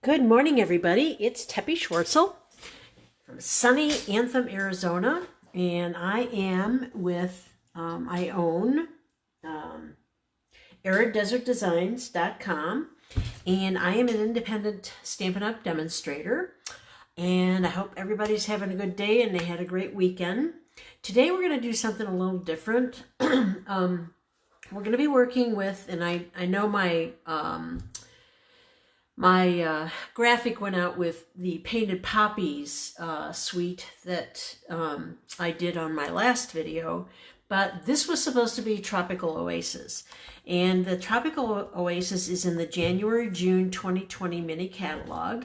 Good morning, everybody. It's Teppy Schwartzel from sunny Anthem, Arizona, and I am with, I own AridDesertDesigns.com, and I am an independent Stampin' Up! Demonstrator, and I hope everybody's having a good day and they had a great weekend. Today we're going to do something a little different. We're going to be working with, and I know my graphic went out with the Painted Poppies suite that I did on my last video, but this was supposed to be Tropical Oasis. And the Tropical Oasis is in the January-June 2020 mini catalog.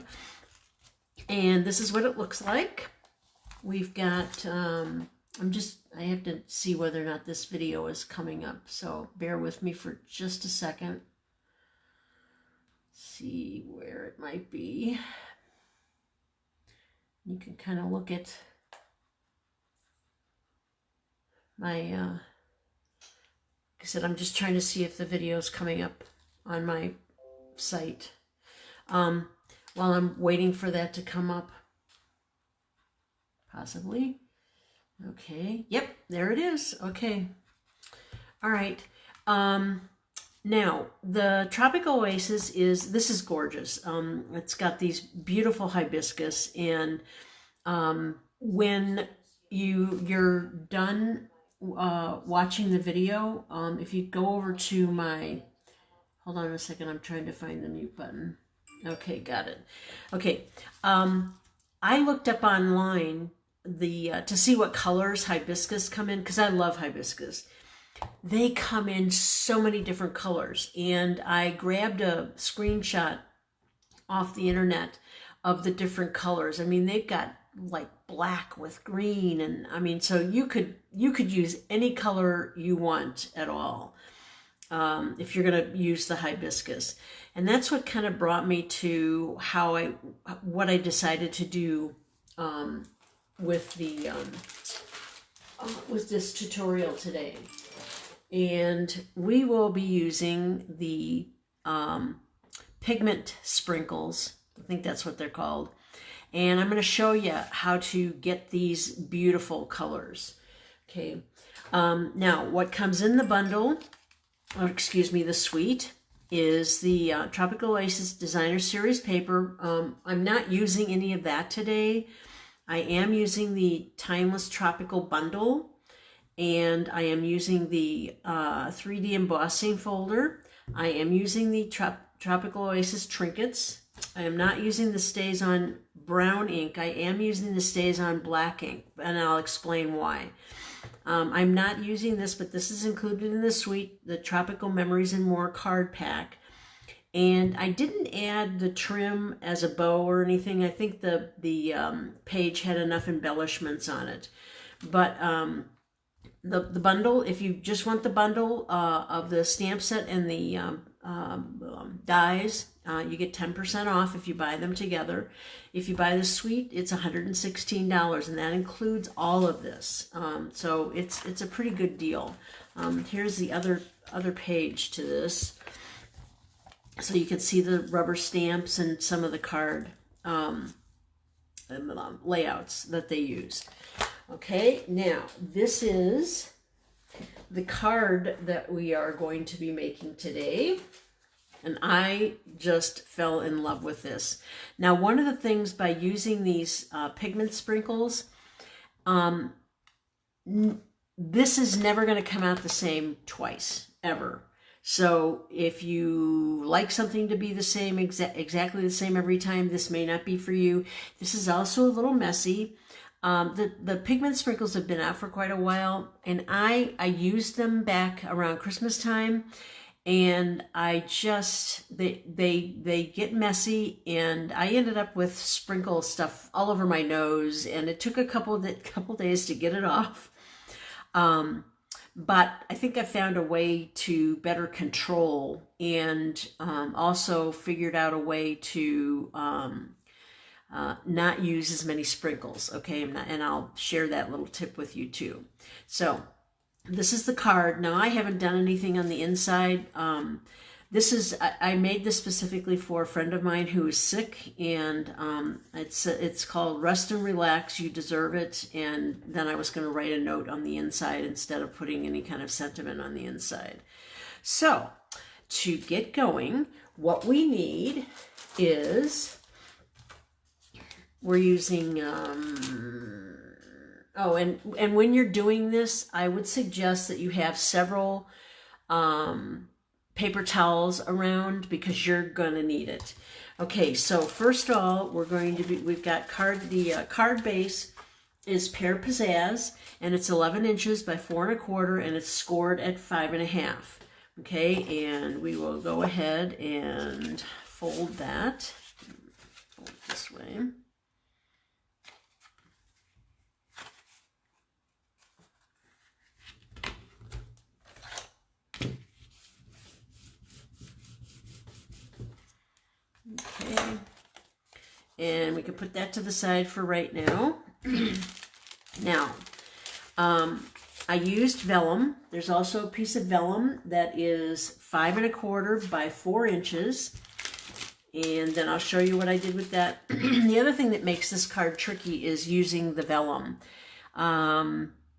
And this is what it looks like. We've got, I have to see whether or not this video is coming up, so bear with me for just a second. See where it might be. You can kind of look at my, like I said, I'm just trying to see if the video is coming up on my site. While I'm waiting for that to come up, possibly. Okay, yep, there it is. Okay, all right. Now, the Tropical Oasis this is gorgeous. It's got these beautiful hibiscus, and when you're done watching the video, if you go over to my, hold on a second, I'm trying to find the mute button. Okay, got it. Okay, I looked up online to see what colors hibiscus come in, because I love hibiscus. They come in so many different colors, and I grabbed a screenshot off the internet of the different colors. I mean, they've got like black with green, and I mean, so you could use any color you want at all if you're going to use the hibiscus. And that's what kind of brought me to what I decided to do with the with this tutorial today. And we will be using the Pigment Sprinkles. I think that's what they're called. And I'm going to show you how to get these beautiful colors. Okay. Now, what comes in the bundle, or excuse me, the suite, is the Tropical Oasis Designer Series paper. I'm not using any of that today. I am using the Timeless Tropical Bundle, and I am using the 3D embossing folder. I am using the Tropical Oasis trinkets. I am not using the Stays On brown ink. I am using the Stays On black ink, and I'll explain why. I'm not using this, but this is included in the suite, the Tropical Memories and More card pack. And I didn't add the trim as a bow or anything. I think the page had enough embellishments on it. But the bundle, if you just want the bundle of the stamp set and the dies, you get 10% off if you buy them together. If you buy the suite, it's $116, and that includes all of this. So it's a pretty good deal. Here's the other page to this, so you can see the rubber stamps and some of the card layouts that they use. Okay, now this is the card that we are going to be making today, and I just fell in love with this. Now, one of the things by using these Pigment Sprinkles, this is never going to come out the same twice, ever. So if you like something to be the same, exactly the same every time, this may not be for you. This is also a little messy. The Pigment Sprinkles have been out for quite a while, and I used them back around Christmas time, and they get messy, and I ended up with sprinkle stuff all over my nose, and it took a couple days to get it off. But I think I found a way to better control, and also figured out a way to not use as many sprinkles. Okay, and I'll share that little tip with you too. So this is the card. Now, I haven't done anything on the inside. This is, I made this specifically for a friend of mine who is sick, and it's called Rest and Relax, You Deserve It. And then I was going to write a note on the inside instead of putting any kind of sentiment on the inside. So to get going, what we need is, we're using, oh, and when you're doing this, I would suggest that you have several paper towels around, because you're gonna need it. Okay, so first of all, we've got the card base is Pear Pizzazz, and it's 11 inches by 4 1/4, and it's scored at 5 1/2. Okay, and we will go ahead and fold that. Fold it this way. Okay, and we can put that to the side for right now. Now, I used vellum. There's also a piece of vellum that is 5 1/4 by 4 inches. And then I'll show you what I did with that. The other thing that makes this card tricky is using the vellum.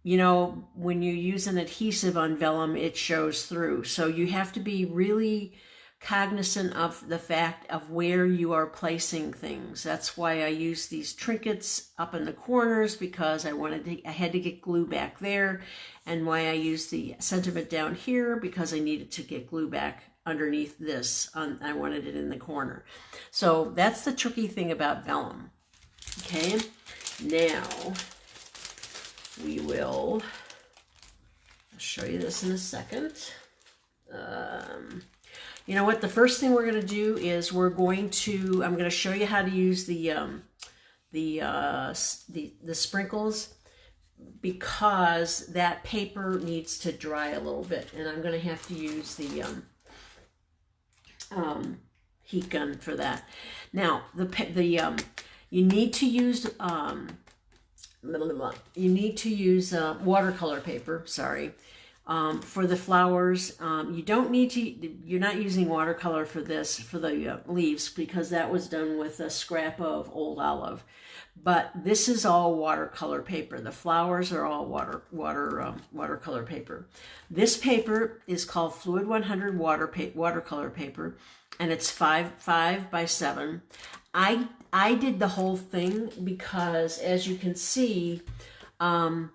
You know, when you use an adhesive on vellum, it shows through. So you have to be really cognizant of the fact of where you are placing things. That's why I use these trinkets up in the corners, because I had to get glue back there, and why I use the sentiment down here, because I needed to get glue back underneath this. I wanted it in the corner. So that's the tricky thing about vellum. Okay, now I'll show you this in a second. You know what? The first thing we're going to do is I'm going to show you how to use the sprinkles, because that paper needs to dry a little bit, and I'm going to have to use the heat gun for that. Now, you need to use watercolor paper. Sorry. For the flowers, you're not using watercolor for this, for the leaves, because that was done with a scrap of old olive. But this is all watercolor paper. The flowers are all watercolor paper. This paper is called Fluid 100 watercolor paper, and it's 5 by 7. I did the whole thing because, as you can see, I'm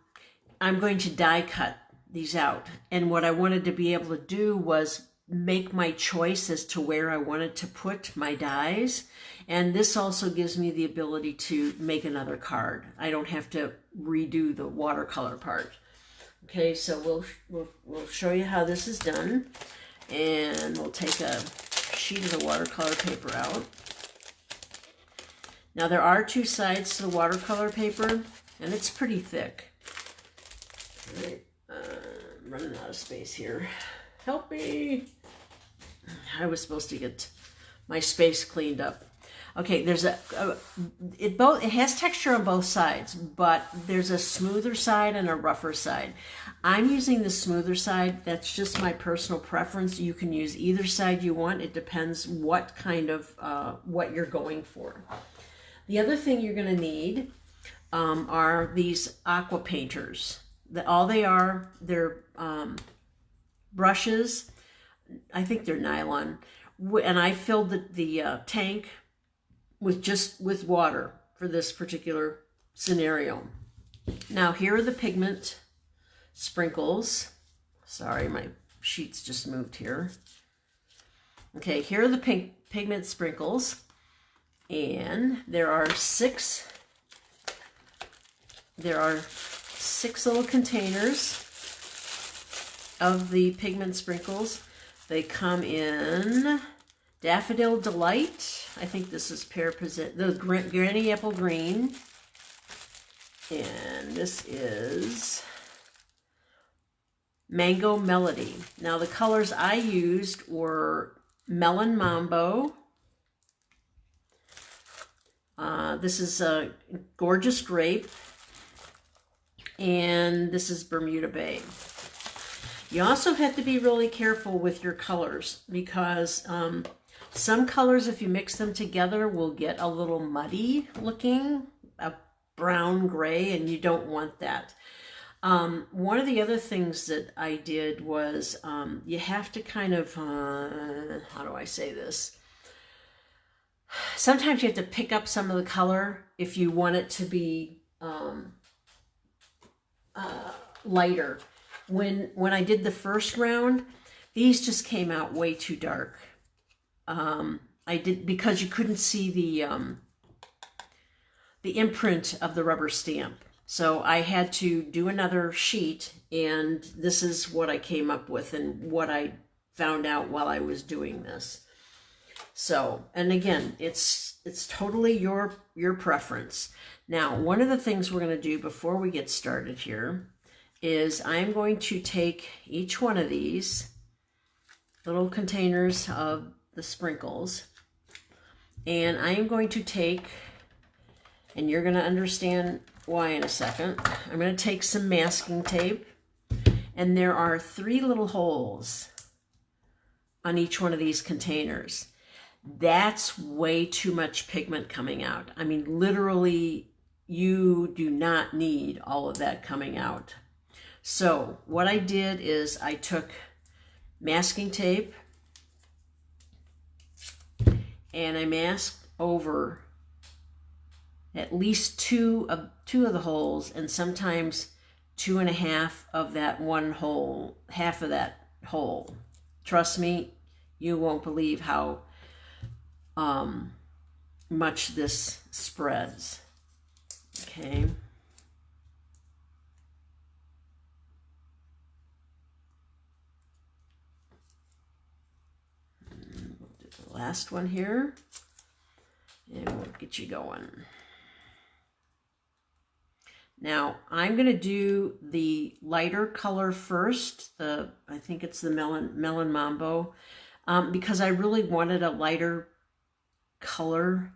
going to die cut these out, and what I wanted to be able to do was make my choice as to where I wanted to put my dies, and this also gives me the ability to make another card. I don't have to redo the watercolor part. Okay, so we'll show you how this is done, and we'll take a sheet of the watercolor paper out. Now, there are 2 sides to the watercolor paper, and it's pretty thick. All right. I'm running out of space here. Help me. I was supposed to get my space cleaned up. Okay, there's it has texture on both sides, but there's a smoother side and a rougher side. I'm using the smoother side. That's just my personal preference. You can use either side you want. It depends what kind of what you're going for. The other thing you're going to need are these aqua painters. All they are, they're brushes. I think they're nylon, and I filled the tank with water for this particular scenario. Now, here are the pigment sprinkles. Sorry, my sheets just moved here. Okay, here are the pigment sprinkles, and there are six little containers of the pigment sprinkles. They come in Daffodil Delight. I think this is the Granny Apple Green. And this is Mango Melody. Now, the colors I used were Melon Mambo. This is a Gorgeous Grape. And this is Bermuda Bay. You also have to be really careful with your colors because some colors, if you mix them together, will get a little muddy looking, a brown gray, and you don't want that. One of the other things that I did was you have to kind of, how do I say this? Sometimes you have to pick up some of the color if you want it to be lighter. When I did the first round, these just came out way too dark. I did because you couldn't see the imprint of the rubber stamp. So I had to do another sheet, and this is what I came up with and what I found out while I was doing this. So, and again, it's totally your preference. Now, one of the things we're going to do before we get started here is I'm going to take each one of these little containers of the sprinkles, and I am going to take, and you're going to understand why in a second, I'm going to take some masking tape, and there are 3 little holes on each one of these containers. That's way too much pigment coming out. I mean, literally, you do not need all of that coming out. So what I did is I took masking tape and I masked over at least two of the holes, and sometimes 2.5 of that one hole, half of that hole. Trust me, you won't believe how much this spreads. Okay. We'll do the last one here, and we'll get you going. Now, I'm going to do the lighter color first. I think it's the Melon Mambo, because I really wanted a lighter color.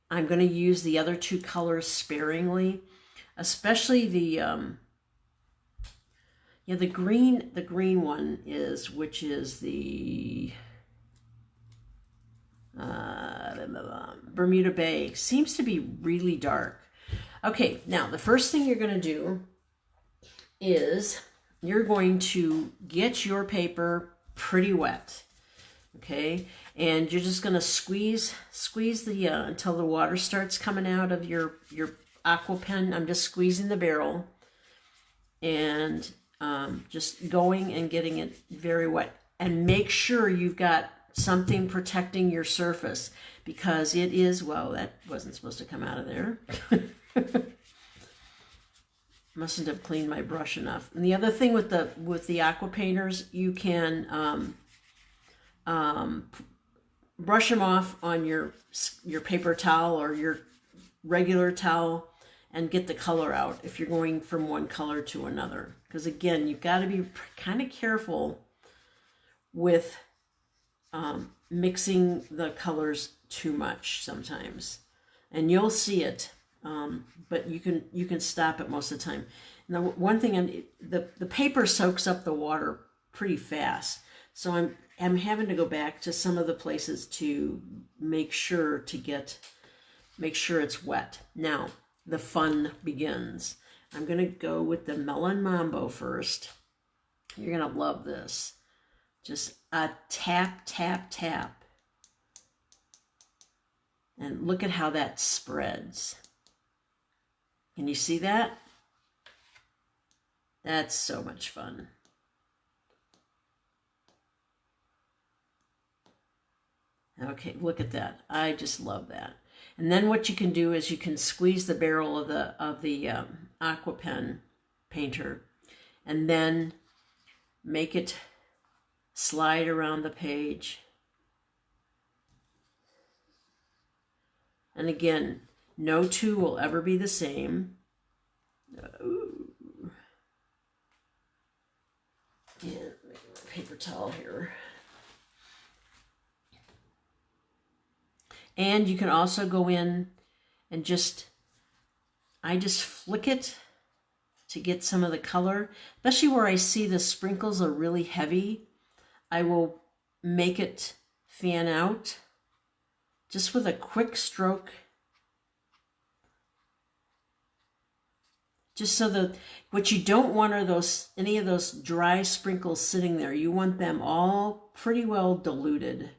I'm going to use the other 2 colors sparingly, especially the green one which is the Bermuda Bay. Seems to be really dark. Okay, now the first thing you're going to do is you're going to get your paper pretty wet, okay? And you're just going to squeeze the until the water starts coming out of your aqua pen. I'm just squeezing the barrel and just going and getting it very wet. And make sure you've got something protecting your surface, because it is, well, that wasn't supposed to come out of there. Mustn't have cleaned my brush enough. And the other thing with the aqua painters, you can brush them off on your paper towel or your regular towel and get the color out if you're going from one color to another. Because again, you've got to be kind of careful with mixing the colors too much sometimes, and you'll see it. But you can stop it most of the time. Now, one thing, the paper soaks up the water pretty fast, so I'm having to go back to some of the places to make sure it's wet. Now the fun begins. I'm gonna go with the Melon Mambo first. You're gonna love this. Just a tap, tap, tap, and look at how that spreads. Can you see that? That's so much fun. Okay, look at that. I just love that. And then what you can do is you can squeeze the barrel of the aqua pen painter, and then make it slide around the page. And again, no 2 will ever be the same. Ooh. Yeah, paper towel here. And you can also go in and I just flick it to get some of the color, especially where I see the sprinkles are really heavy. I will make it fan out just with a quick stroke, just so that what you don't want are any of those dry sprinkles sitting there. You want them all pretty well diluted.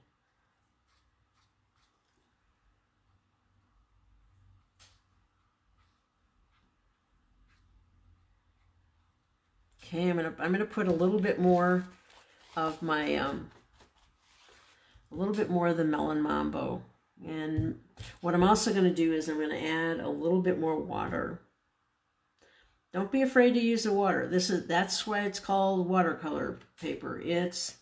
Okay, I'm gonna put a little bit more of my a little bit more of the Melon Mambo, and what I'm also going to do is I'm going to add a little bit more water. Don't be afraid to use the water. That's why it's called watercolor paper. It's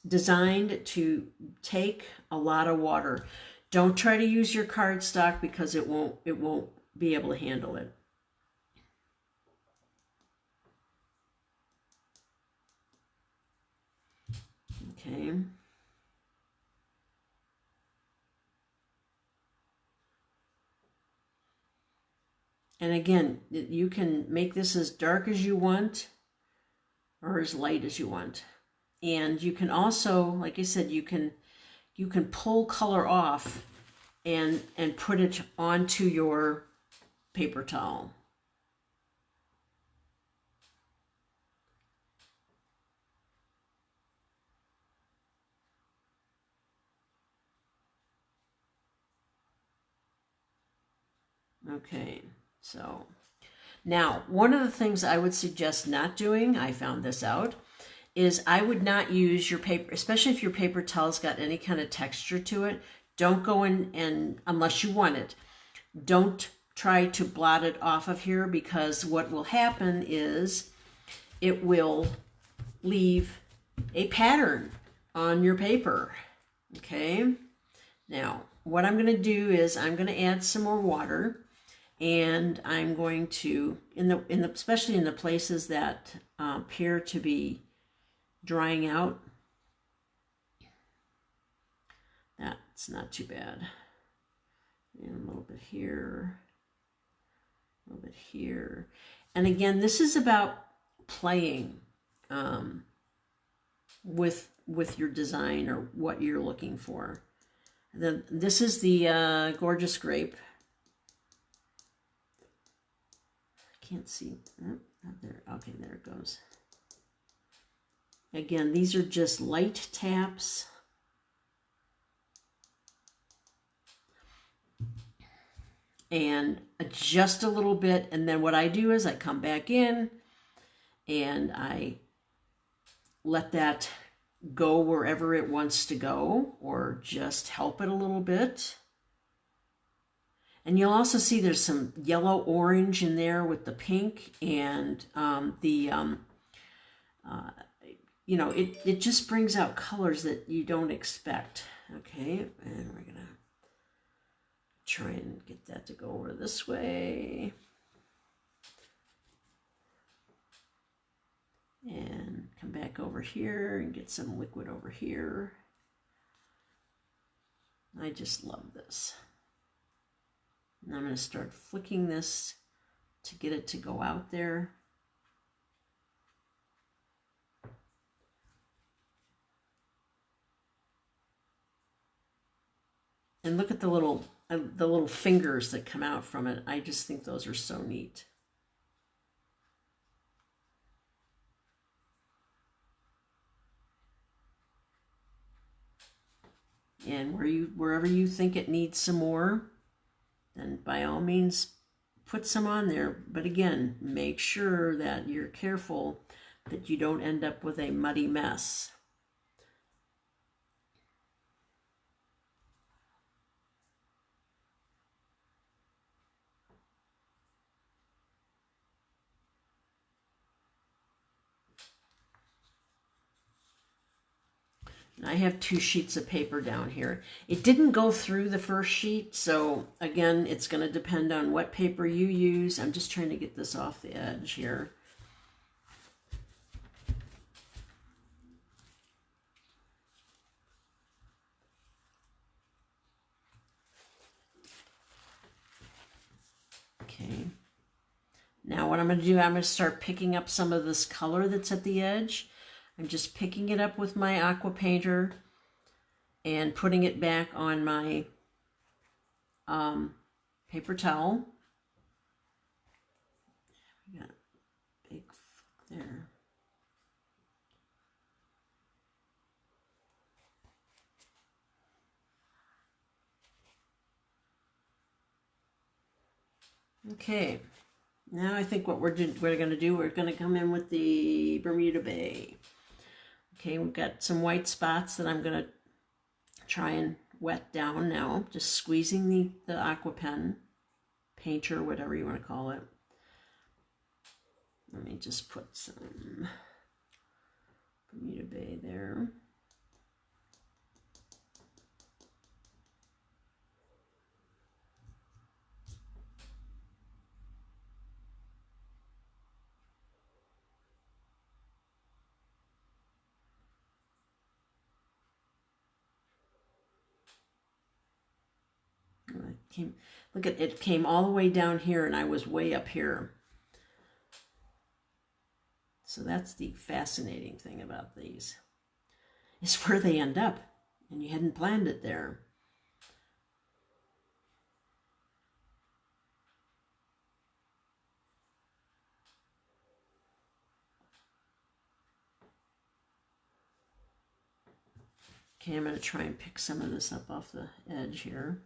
designed to take a lot of water. Don't try to use your cardstock because it won't be able to handle it. Okay. And again, you can make this as dark as you want or as light as you want. And you can also, like I said, you can pull color off and put it onto your paper towel. Okay, so now one of the things I would suggest not doing, I found this out, is I would not use your paper, especially if your paper towel's got any kind of texture to it. Don't go in and, unless you want it, don't try to blot it off of here, because what will happen is it will leave a pattern on your paper. Okay, now what I'm going to do is I'm going to add some more water, and I'm going to, especially in the places that appear to be drying out, that's not too bad. And a little bit here, a little bit here. And again, this is about playing with your design or what you're looking for. This is the Gorgeous Grape. I can't see. Oh, not there. Okay, there it goes. Again, these are just light taps. And just a little bit, and then what I do is I come back in and I let that go wherever it wants to go, or just help it a little bit. And you'll also see there's some yellow orange in there with the pink, and you know, it just brings out colors that you don't expect. Okay, and we're gonna try and get that to go over this way. And come back over here and get some liquid over here. I just love this. And I'm going to start flicking this to get it to go out there. And look at the little fingers that come out from it. I just think those are so neat. And wherever you think it needs some more, then by all means put some on there. But again, make sure that you're careful that you don't end up with a muddy mess. I have 2 sheets of paper down here. It didn't go through the first sheet, so again, it's going to depend on what paper you use. I'm just trying to get this off the edge here. Okay. Now what I'm going to do, I'm going to start picking up some of this color that's at the edge. I'm just picking it up with my aqua painter and putting it back on my paper towel. We got a big there. Okay, now I think what we're going to do, we're going to come in with the Bermuda Bay. Okay, we've got some white spots that I'm going to try and wet down now, just squeezing the aqua pen, painter, whatever you want to call it. Let me just put some Bermuda Bay there. Look at it, came all the way down here and I was way up here. So that's the fascinating thing about these. It's where they end up and you hadn't planned it there. Okay, I'm going to try and pick some of this up off the edge here.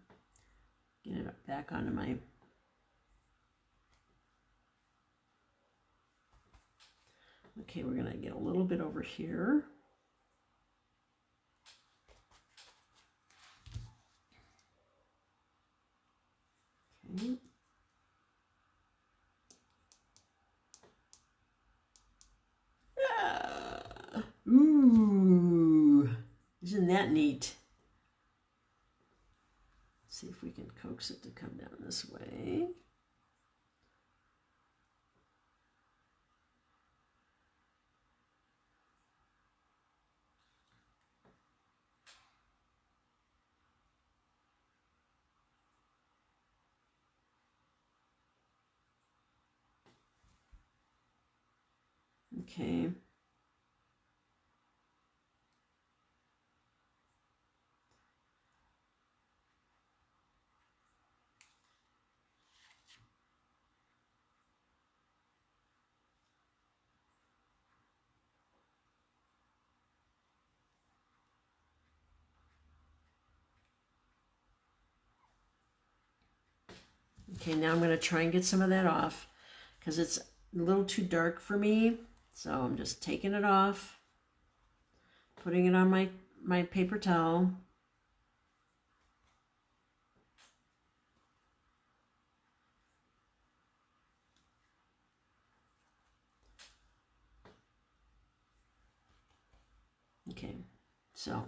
Get it back onto my... Okay, we're going to get a little bit over here. Okay. Ooh, isn't that neat? See if we can coax it to come down this way. Okay. Okay, now I'm going to try and get some of that off because it's a little too dark for me. So I'm just taking it off, putting it on my paper towel. Okay, so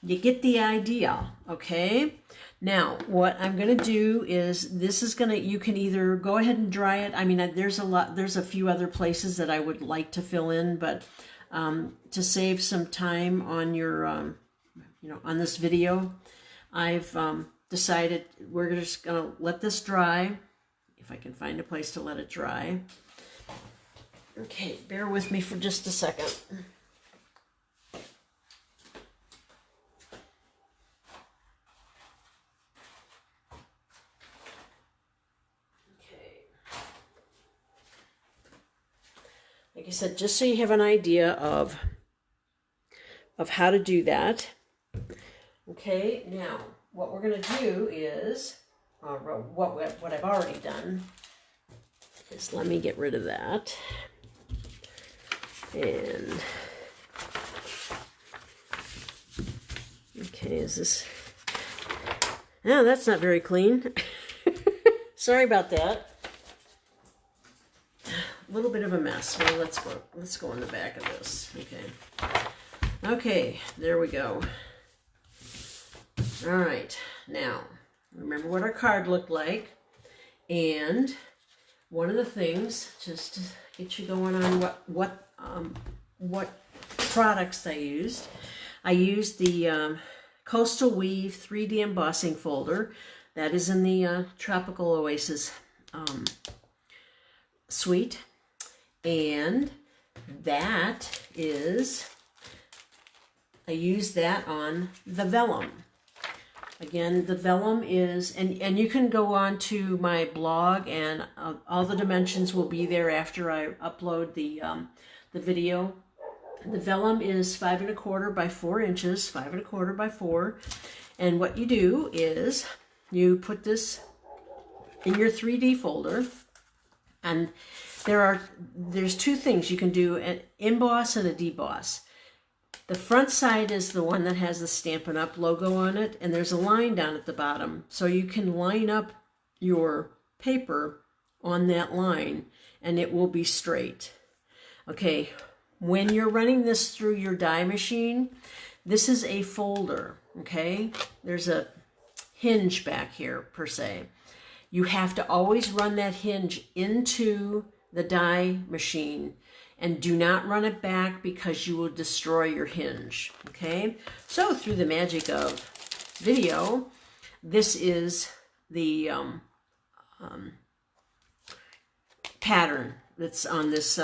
you get the idea, okay? Now, what I'm going to do is, this is going to, you can either go ahead and dry it. I mean, there's a few other places that I would like to fill in, but to save some time on your, on this video, I've decided we're just going to let this dry, if I can find a place to let it dry. Okay, bear with me for just a second. Like I said, just so you have an idea of how to do that. Okay, now what we're going to do is, what I've already done is, let me get rid of that. And, okay, is this, no, that's not very clean. Sorry about that. A little bit of a mess. Well, let's go in the back of this. Okay, there we go. All right, now remember what our card looked like, and one of the things, just to get you going on what products I used the Coastal Weave 3D embossing folder that is in the Tropical Oasis sweet. And that is, I use that on the vellum. Again, the vellum is, and you can go on to my blog, and all the dimensions will be there after I upload the video. The vellum is 5 1/4 by 4 inches, 5 1/4 by 4. And what you do is you put this in your 3D folder, and there's two things you can do: an emboss and a deboss. The front side is the one that has the Stampin' Up logo on it, and there's a line down at the bottom, so you can line up your paper on that line and it will be straight. Okay, when you're running this through your die machine, this is a folder, okay? There's a hinge back here, per se. You have to always run that hinge into the die machine, and do not run it back because you will destroy your hinge, okay? So through the magic of video, this is the pattern that's on this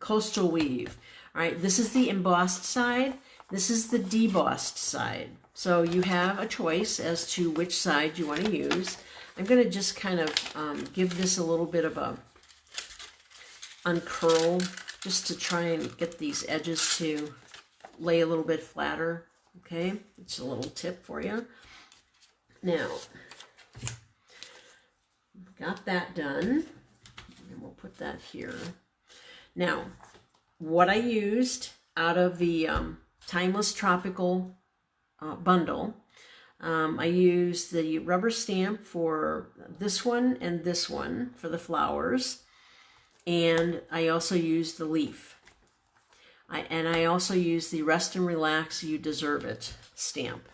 coastal weave. All right, this is the embossed side. This is the debossed side. So you have a choice as to which side you want to use. I'm going to just kind of give this a little bit of a uncurl, just to try and get these edges to lay a little bit flatter. Okay, it's a little tip for you. Now, got that done, and we'll put that here. Now, what I used out of the Timeless Tropical bundle, I used the rubber stamp for this one and this one for the flowers. And I also used the leaf. I also used the Rest and Relax, You Deserve It stamp.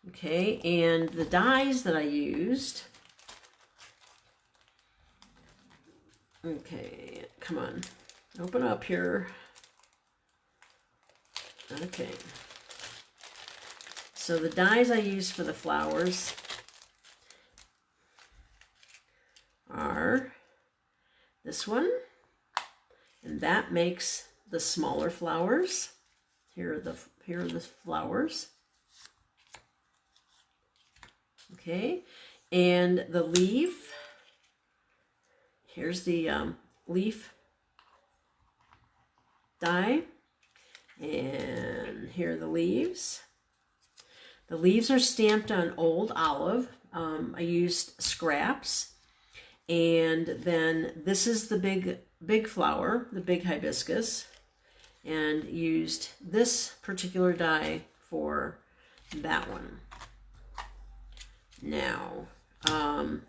Okay, and the dies that I used. Okay, come on. Open up here. Okay. So the dies I used for the flowers are this one, and that makes the smaller flowers. Here are the flowers. Okay, and the leaf. Here's the leaf die, and here are the leaves. The leaves are stamped on old olive. I used scraps. And then this is the big flower, the big hibiscus, and used this particular die for that one. Now, I've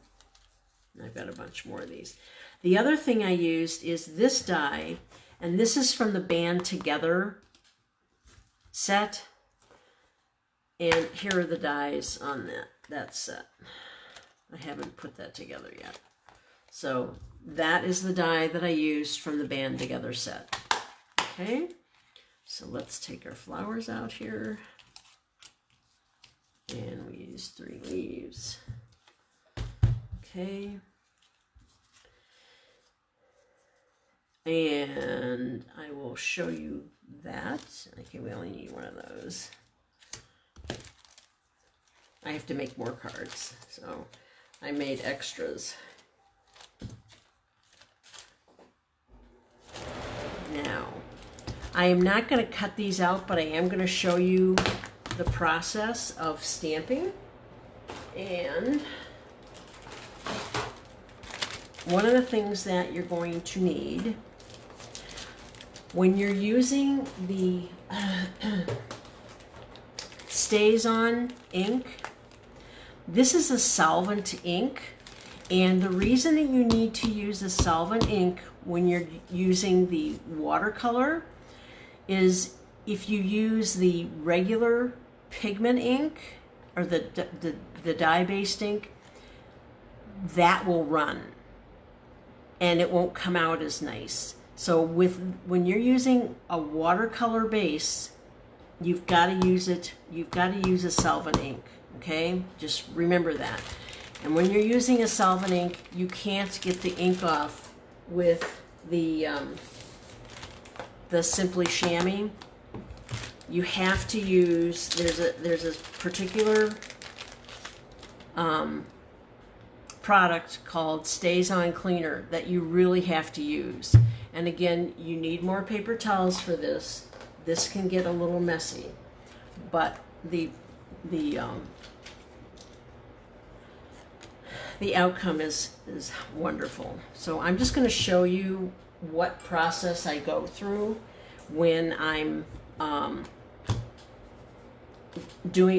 got a bunch more of these. The other thing I used is this die, and this is from the Band Together set. And here are the dies on that set. I haven't put that together yet. So that is the die that I used from the Band Together set. Okay, so let's take our flowers out here. And we use 3 leaves. Okay. And I will show you that. Okay, we only need one of those. I have to make more cards, so I made extras. Now, I am not going to cut these out, but I am going to show you the process of stamping. And one of the things that you're going to need when you're using the Stays On ink, this is a solvent ink, and the reason that you need to use a solvent ink when you're using the watercolor is if you use the regular pigment ink or the dye-based ink, that will run and it won't come out as nice. So when you're using a watercolor base, you've got to use a solvent ink, okay? Just remember that. And when you're using a solvent ink, you can't get the ink off with the Simply Chamois, you have to use, there's a particular product called Stays On Cleaner that you really have to use. And again, you need more paper towels for this. This can get a little messy, but the outcome is wonderful. So I'm just going to show you what process I go through when I'm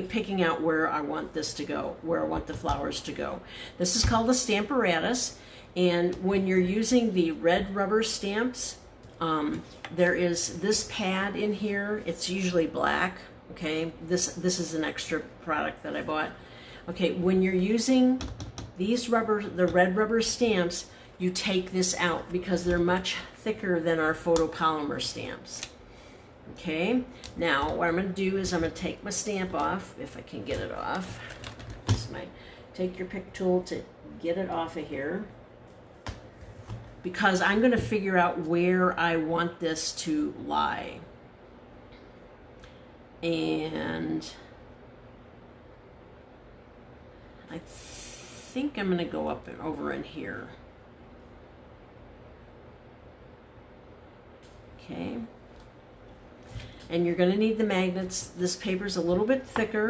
picking out where I want this to go, where I want the flowers to go. This is called a Stamparatus, and when you're using the red rubber stamps, there is this pad in here. It's usually black. Okay, this is an extra product that I bought. Okay, when you're using the red rubber stamps, you take this out because they're much thicker than our photopolymer stamps. Okay, now what I'm going to do is I'm going to take my stamp off, if I can get it off. Take your pick tool to get it off of here, because I'm going to figure out where I want this to lie. And I think I'm going to go up and over in here. Okay. And you're going to need the magnets. This paper's a little bit thicker.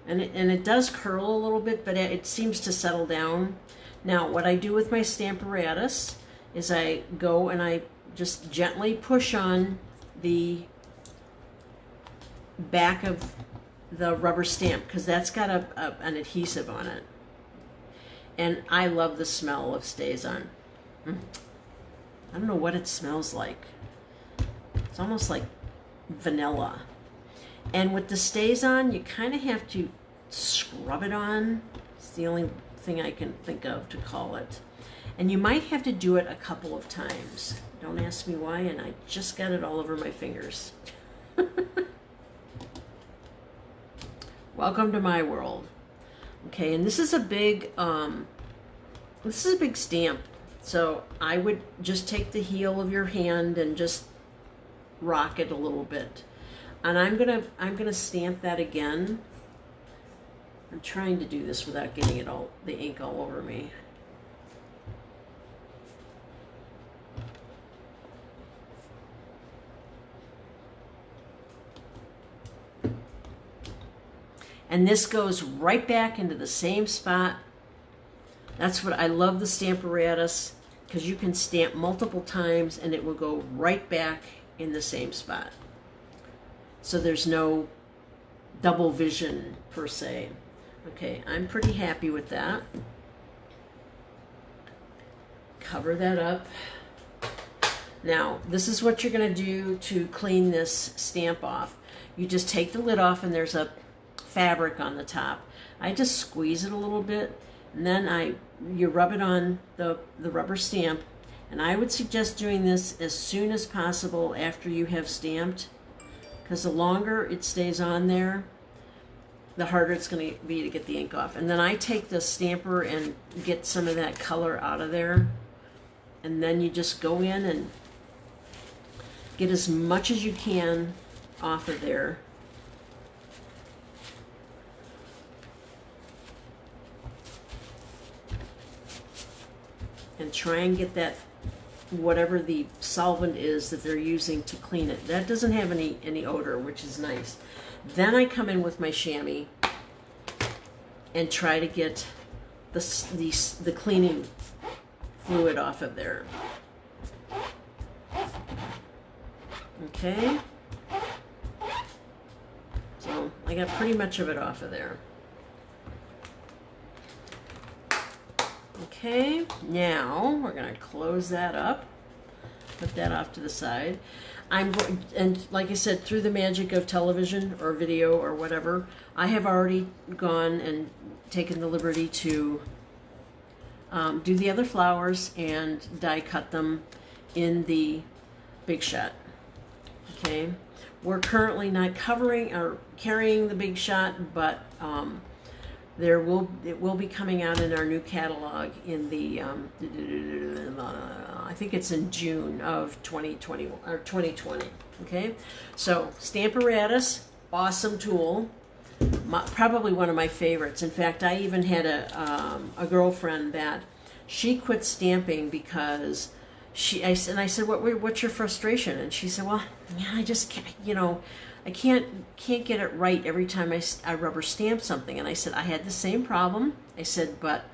And it does curl a little bit, but it seems to settle down. Now, what I do with my Stamparatus is I go and I just gently push on the back of the rubber stamp, because that's got an adhesive on it. And I love the smell of Stays On. I don't know what it smells like. It's almost like vanilla. And with the Stays On, you kind of have to scrub it on. It's the only thing I can think of to call it. And you might have to do it a couple of times. Don't ask me why, and I just got it all over my fingers. Welcome to my world. Okay, and this is a big stamp. So I would just take the heel of your hand and just rock it a little bit. And I'm gonna stamp that again. I'm trying to do this without getting the ink all over me. And this goes right back into the same spot. That's what I love the Stamparatus, because you can stamp multiple times and it will go right back in the same spot. So there's no double vision per se. Okay, I'm pretty happy with that. Cover that up. Now, this is what you're going to do to clean this stamp off. You just take the lid off and there's a fabric on the top. I just squeeze it a little bit, and then you rub it on the rubber stamp. And I would suggest doing this as soon as possible after you have stamped, because the longer it stays on there, the harder it's going to be to get the ink off. And then I take the stamper and get some of that color out of there, and then you just go in and get as much as you can off of there. And try and get that, whatever the solvent is that they're using to clean it. That doesn't have any odor, which is nice. Then I come in with my chamois and try to get the cleaning fluid off of there. Okay. So I got pretty much of it off of there. Okay, now we're going to close that up, put that off to the side. And like I said, through the magic of television or video or whatever, I have already gone and taken the liberty to do the other flowers and die cut them in the Big Shot. Okay, we're currently not covering or carrying the Big Shot, but it will be coming out in our new catalog in the I think it's in June of 2020 or 2020. Okay, so Stamparatus, awesome tool, probably one of my favorites. In fact, I even had a girlfriend that she quit stamping because I said, what's your frustration? And she said, well, yeah, I just can't, I can't get it right every time I rubber stamp something. And I said, I had the same problem. I said, but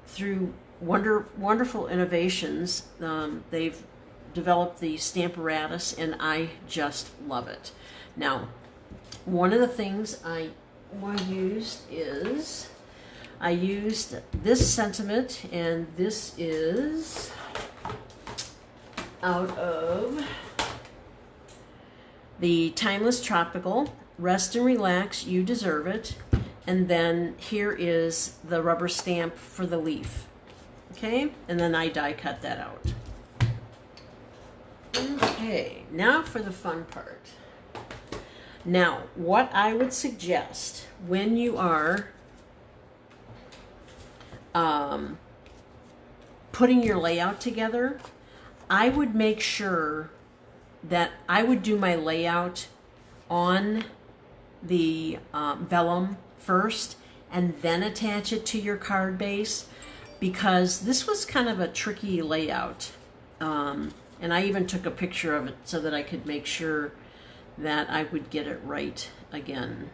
through wonderful innovations, they've developed the Stamparatus, and I just love it. Now, one of the things I used is I used this sentiment, and this is out of the Timeless Tropical, Rest and Relax, You Deserve It. And then here is the rubber stamp for the leaf. Okay, and then I die cut that out. Okay, now for the fun part. Now, what I would suggest when you are putting your layout together, I would make sure that I would do my layout on the vellum first and then attach it to your card base, because this was kind of a tricky layout. And I even took a picture of it so that I could make sure that I would get it right again.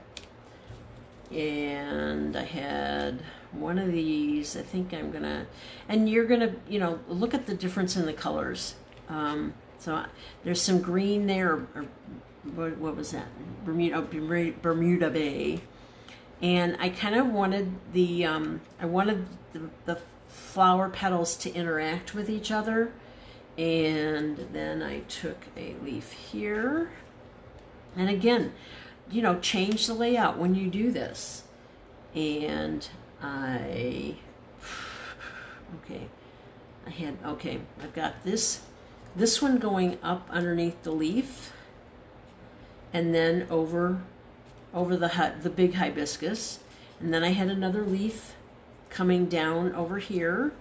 And I had one of these. I think I'm gonna, and you're gonna, look at the difference in the colors. So there's some green there, or what was that? Bermuda Bay. And I kind of wanted the the flower petals to interact with each other. And then I took a leaf here. And again, change the layout when you do this. And I've got this one going up underneath the leaf, and then over the big hibiscus. And then I had another leaf coming down over here.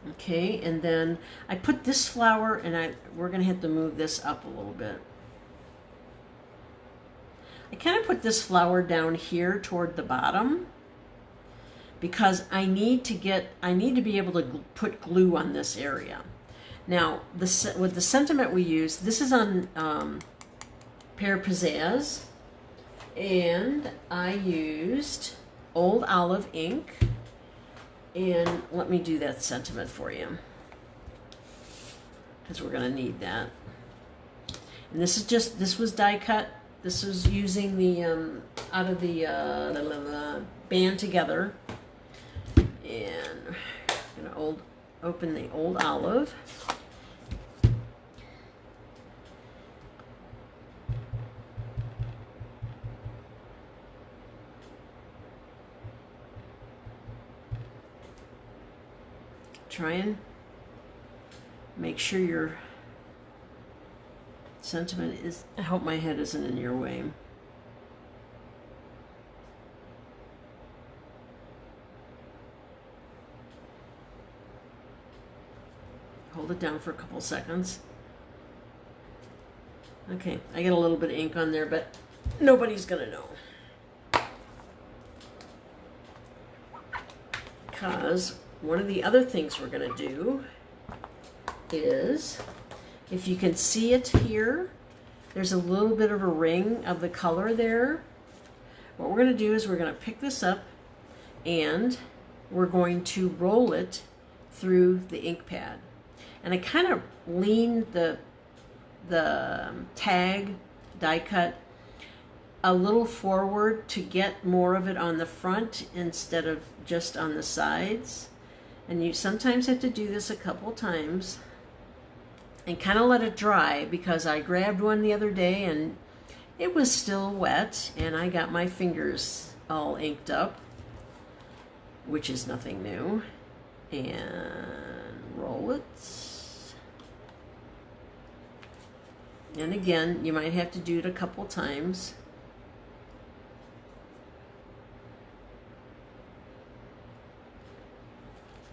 Okay, and then I put this flower, and we're going to have to move this up a little bit. I kind of put this flower down here toward the bottom because I need to be able to put glue on this area. Now, with the sentiment we use, this is on Pear Pizzazz, and I used Old Olive ink. And let me do that sentiment for you, because we're going to need that. And this was die cut. This was using the out of the Band Together. And I'm going to open the Old Olive. Try and make sure your sentiment is, I hope my head isn't in your way. Hold it down for a couple seconds. Okay, I get a little bit of ink on there, but nobody's gonna know. Because one of the other things we're going to do is, if you can see it here, there's a little bit of a ring of the color there. What we're going to do is we're going to pick this up, and we're going to roll it through the ink pad. And I kind of leaned the tag die cut a little forward to get more of it on the front instead of just on the sides. And you sometimes have to do this a couple times and kind of let it dry, because I grabbed one the other day and it was still wet and I got my fingers all inked up, which is nothing new. And roll it. And again, you might have to do it a couple times.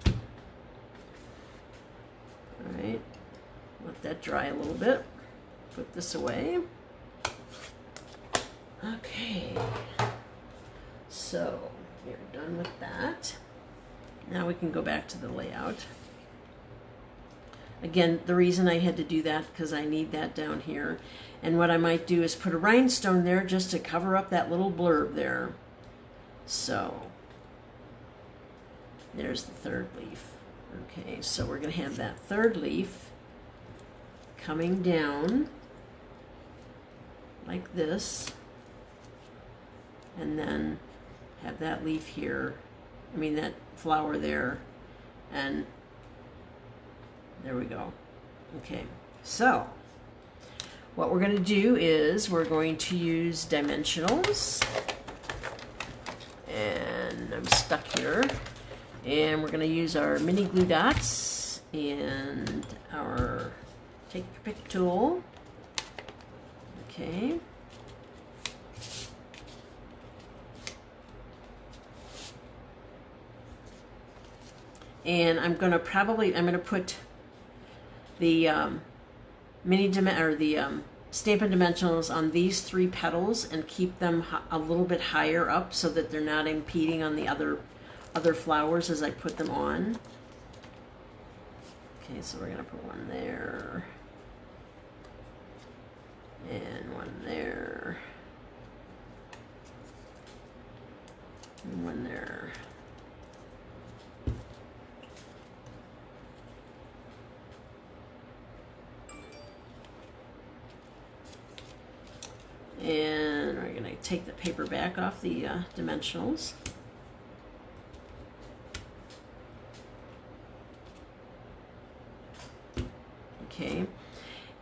All right, let that dry a little bit. Put this away. Okay, so we're done with that. Now we can go back to the layout. Again, the reason I had to do that because I need that down here. And what I might do is put a rhinestone there just to cover up that little blurb there. So there's the third leaf. Okay, so we're going to have that third leaf coming down like this, and then have that leaf here, I mean that flower there, and there we go. Okay, so what we're going to do is we're going to use dimensionals, and I'm stuck here, and we're going to use our mini glue dots and our take your pick tool. Okay. And I'm going to put the Stampin' Dimensionals on these 3 petals and keep them a little bit higher up so that they're not impeding on the other flowers as I put them on. Okay, so we're going to put one there. And one there. And one there. And we're going to take the paper back off the dimensionals. Okay.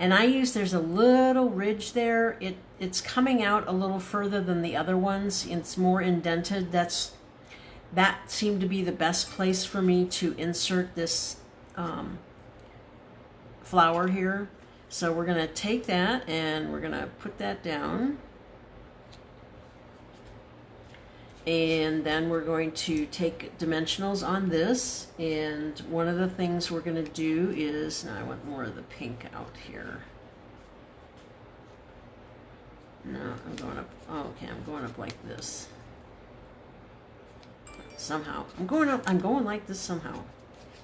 And there's a little ridge there. It's coming out a little further than the other ones. It's more indented. That seemed to be the best place for me to insert this flower here. So we're going to take that and we're going to put that down. And then we're going to take dimensionals on this, and one of the things we're going to do is, now I want more of the pink out here. No, I'm going up, oh, okay, I'm going up like this. Somehow, I'm going like this somehow.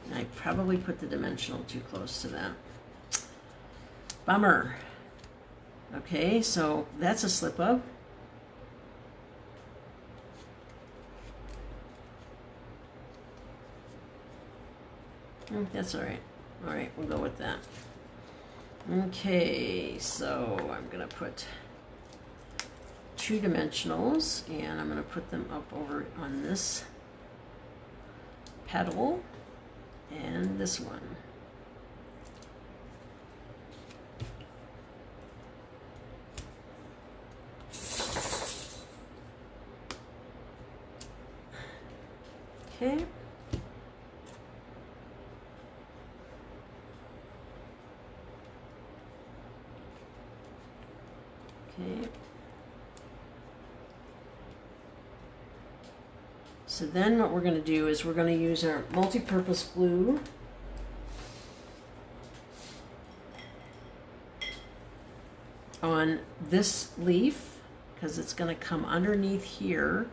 And I probably put the dimensional too close to that. Bummer. Okay, so that's a slip up. That's all right. All right, we'll go with that. Okay, so I'm going to put 2 dimensionals, and I'm going to put them up over on this petal and this one. Okay. Okay. So then what we're going to do is we're going to use our multi-purpose glue. On this leaf, because it's going to come underneath here.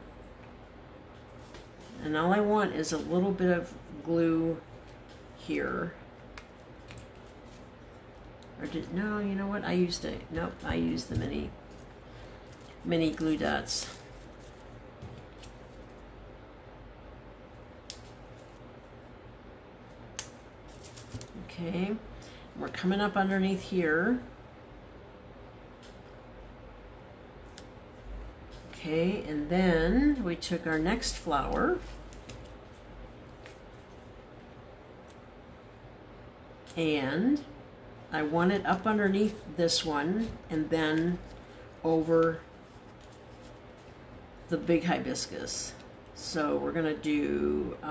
And all I want is a little bit of glue here. Or no, you know what? I used the mini glue dots. Okay, we're coming up underneath here. Okay, and then we took our next flower and I want it up underneath this one and then over the big hibiscus. So we're gonna do, we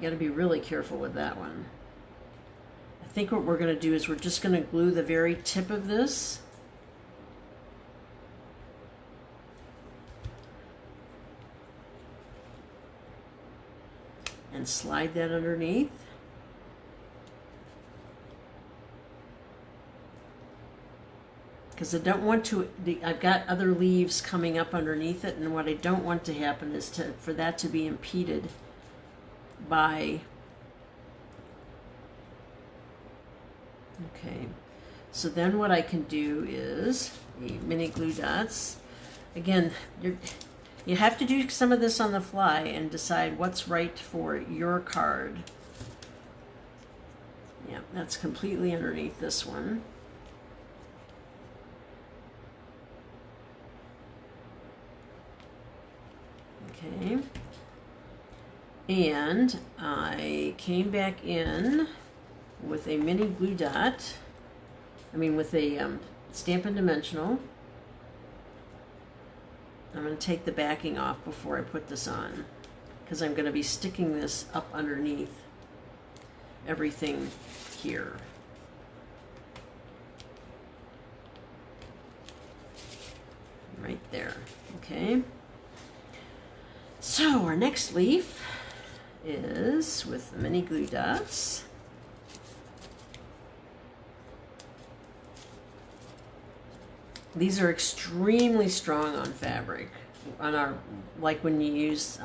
gotta be really careful with that one. I think what we're going to do is we're just going to glue the very tip of this. And slide that underneath. Because I don't want to, I've got other leaves coming up underneath it, and what I don't want to happen is for that to be impeded by, okay, so then what I can do is the mini glue dots. Again, you have to do some of this on the fly and decide what's right for your card. Yeah, that's completely underneath this one. Okay, and I came back in with a mini glue dot, with a Stampin' Dimensional. I'm going to take the backing off before I put this on, because I'm going to be sticking this up underneath everything here. Right there, okay? So our next leaf is with the mini glue dots. These are extremely strong on fabric, on our, like when you use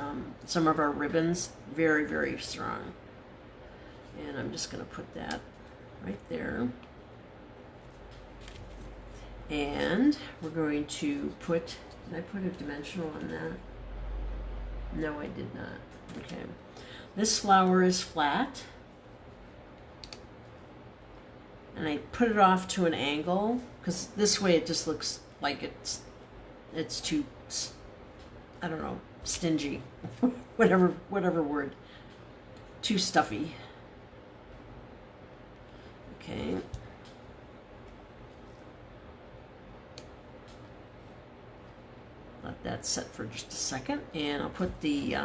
some of our ribbons, very, very strong. And I'm just going to put that right there. And we're going to put, did I put a dimensional on that? No, I did not. Okay. This flower is flat. And I put it off to an angle, because this way it just looks like it's too, I don't know, stingy. whatever word. Too stuffy. Okay. Let that set for just a second, and I'll put the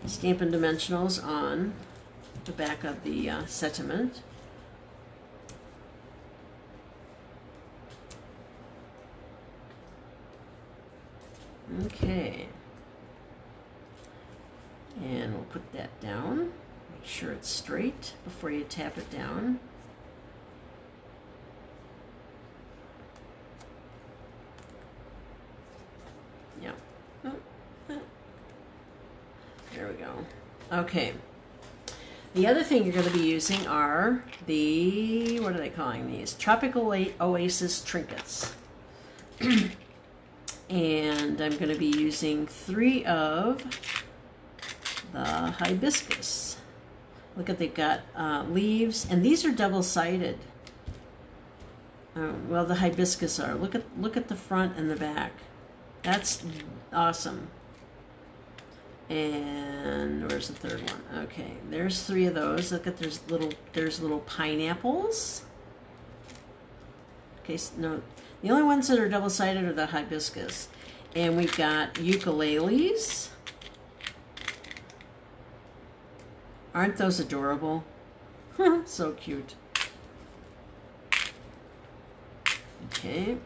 Stampin' Dimensionals on the back of the sentiment. Okay. And we'll put that down. Make sure it's straight before you tap it down. Yeah. There we go. Okay. The other thing you're going to be using are the, what are they calling these? Tropical Oasis trinkets. And I'm going to be using 3 of the hibiscus. Look at, they've got leaves, and these are double-sided. Well, the hibiscus are. Look at the front and the back. That's awesome. And where's the third one? Okay, there's 3 of those. Look at, there's little pineapples. Okay, so no, the only ones that are double-sided are the hibiscus. And we've got ukuleles. Aren't those adorable? So cute. Okay.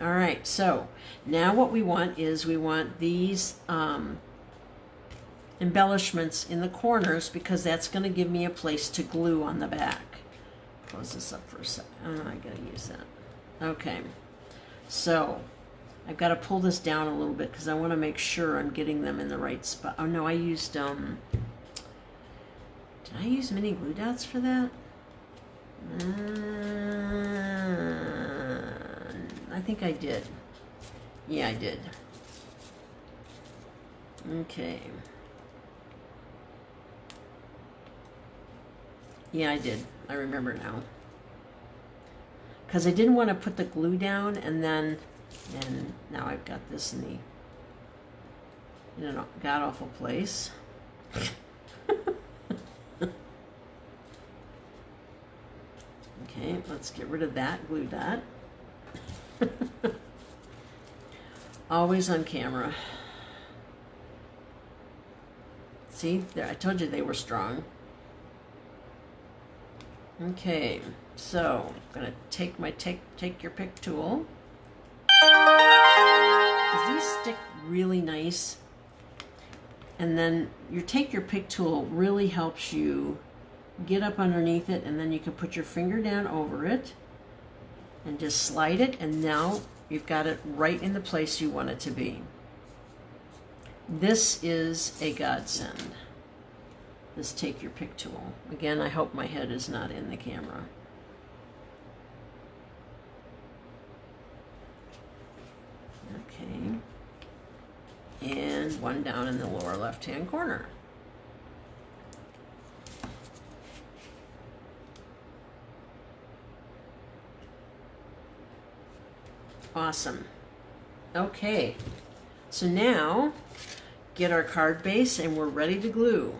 All right, so now what we want is we want these embellishments in the corners, because that's going to give me a place to glue on the back. Close this up for a second. Oh, I gotta use that. Okay, so I've got to pull this down a little bit because I want to make sure I'm getting them in the right spot. Oh no, I used did I use mini glue dots for that? I think I did. Yeah, I did. Okay. Yeah, I did. I remember now. Because I didn't want to put the glue down and now I've got this in a god-awful place. Okay, let's get rid of that glue dot. Always on camera. See, there, I told you they were strong. Okay, so I'm gonna take my take your pick tool. These stick really nice, and then your take your pick tool really helps you get up underneath it, and then you can put your finger down over it and just slide it, and now you've got it right in the place you want it to be. This is a godsend, this take your pick tool. Again, I hope my head is not in the camera. Okay, and one down in the lower left-hand corner. Awesome. Okay, so now get our card base and we're ready to glue.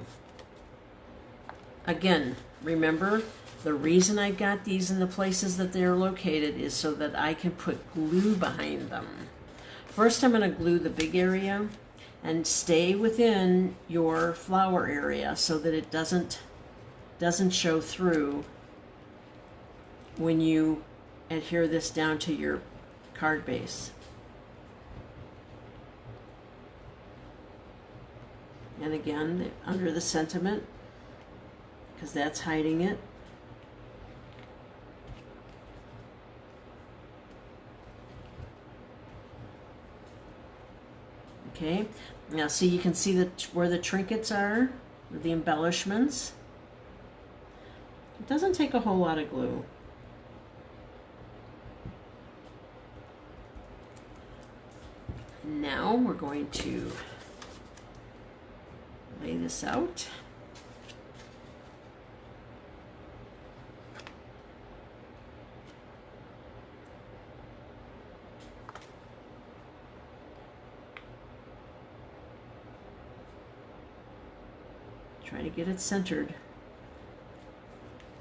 Again, remember, the reason I've got these in the places that they're located is so that I can put glue behind them. First, I'm going to glue the big area and stay within your flower area so that it doesn't show through when you adhere this down to your card base. And again, under the sentiment, because that's hiding it. Okay, now see, you can see where the trinkets are, the embellishments. It doesn't take a whole lot of glue. Now we're going to lay this out. Try to get it centered.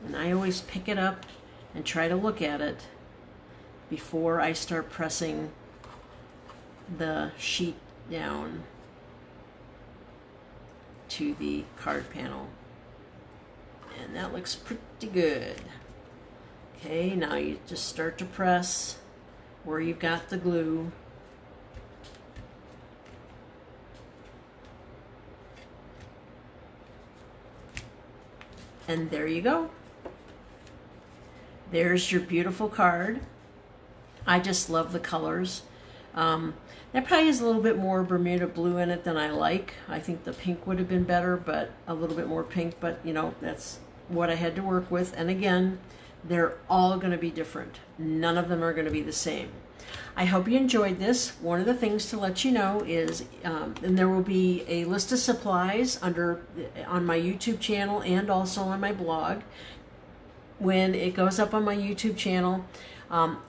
And I always pick it up and try to look at it before I start pressing the sheet down to the card panel. And that looks pretty good. Okay, now you just start to press where you've got the glue. And there you go. There's your beautiful card. I just love the colors. That probably has a little bit more Bermuda blue in it than I like. I think the pink would have been better, but a little bit more pink, but you know, that's what I had to work with. And again, they're all going to be different. None of them are going to be the same. I hope you enjoyed this. One of the things to let you know is, and there will be a list of supplies on my YouTube channel and also on my blog. When it goes up on my YouTube channel,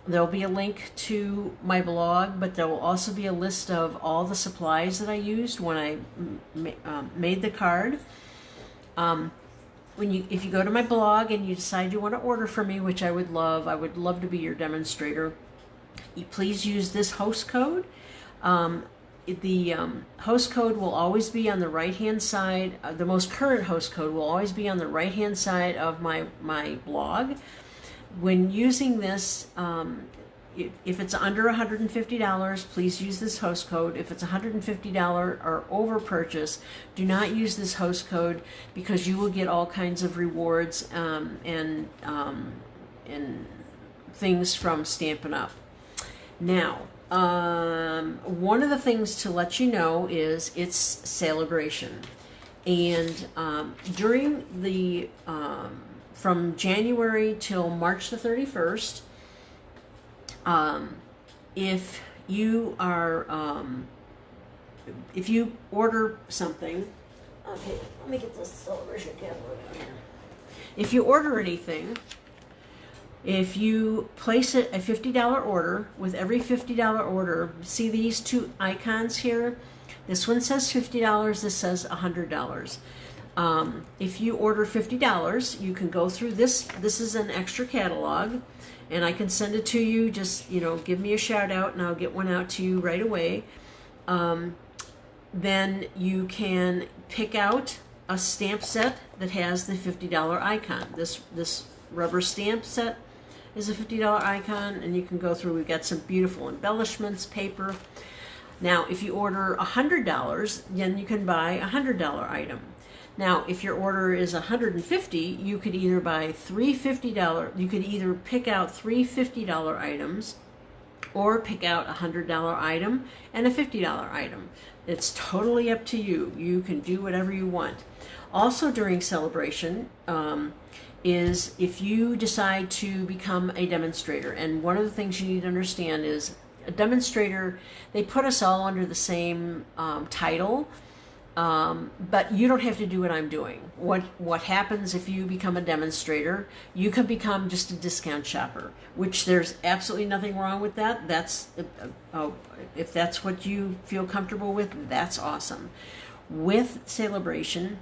there'll be a link to my blog, but there will also be a list of all the supplies that I used when I made the card. If you go to my blog and you decide you want to order from me, which I would love to be your demonstrator. Please use this host code. The host code will always be on the right-hand side. The most current host code will always be on the right-hand side of my blog. When using this, if it's under $150, please use this host code. If it's $150 or over purchase, do not use this host code because you will get all kinds of rewards and things from Stampin' Up. Now, one of the things to let you know is it's celebration, and during the from January till March the 31st, if you order something, okay, let me get this celebration catalog out here. If you order anything, if you place a $50 order, with every $50 order, see these two icons here? This one says $50, this says $100. If you order $50, you can go through this. This is an extra catalog. and I can send it to you. Just, you know, give me a shout out and I'll get one out to you right away. Then you can pick out a stamp set that has the $50 icon. This rubber stamp set is a $50 icon, and you can go through. We've got some beautiful embellishments, paper. Now, if you order $100, then you can buy a $100 item. Now, if your order is $150, you could either buy three $50. You could either pick out three $50 items, or pick out a $100 item and a $50 item. It's totally up to you. You can do whatever you want. Also, during celebration, is if you decide to become a demonstrator. And one of the things you need to understand is a demonstrator, they put us all under the same title, but you don't have to do what I'm doing. What happens if you become a demonstrator? You can become just a discount shopper, which there's absolutely nothing wrong with that. That's if that's what you feel comfortable with, that's awesome. With celebration,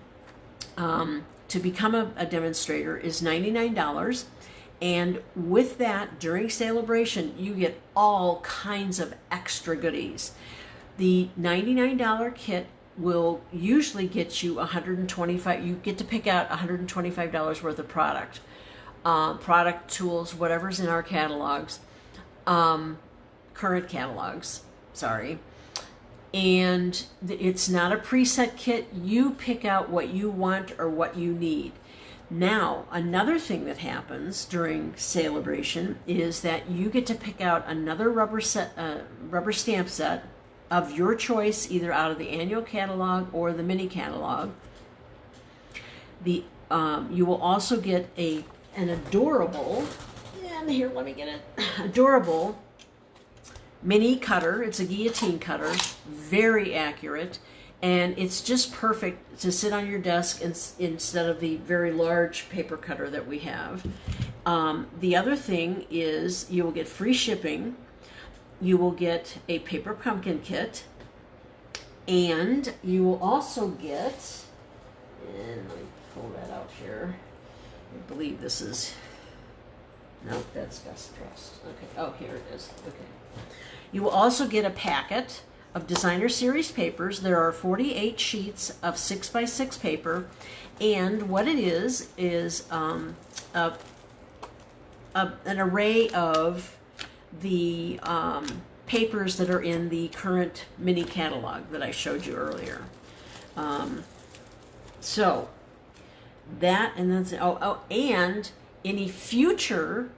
to become a demonstrator is $99, and with that, during celebration, you get all kinds of extra goodies. The $99 kit will usually get you $125. You get to pick out $125 worth of product tools, whatever's in our catalogs, current catalogs. Sorry. And it's not a preset kit. You pick out what you want or what you need. Now, another thing that happens during celebration is that you get to pick out another rubber stamp set of your choice, either out of the annual catalog or the mini catalog. You will also get an adorable, and here, let me get it, adorable mini cutter. It's a guillotine cutter, very accurate, and it's just perfect to sit on your desk instead of the very large paper cutter that we have. The other thing is you will get free shipping. You will get a paper pumpkin kit, and you will also get, and let me pull that out here. I believe this is, no, that's Gus Trust. Okay, oh, here it is. Okay. You will also get a packet of designer series papers. There are 48 sheets of 6x6 paper, and what it is an array of the papers that are in the current mini catalog that I showed you earlier. So that, and then and any future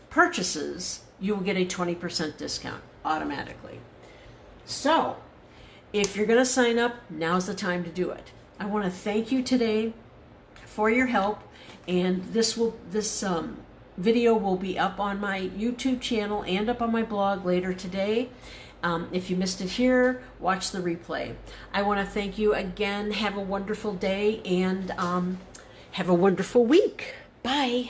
purchases, you will get a 20% discount automatically. So if you're going to sign up, now's the time to do it. I want to thank you today for your help, and this video will be up on my YouTube channel and up on my blog later today. If you missed it here, watch the replay. I want to thank you again. Have a wonderful day, and have a wonderful week. Bye.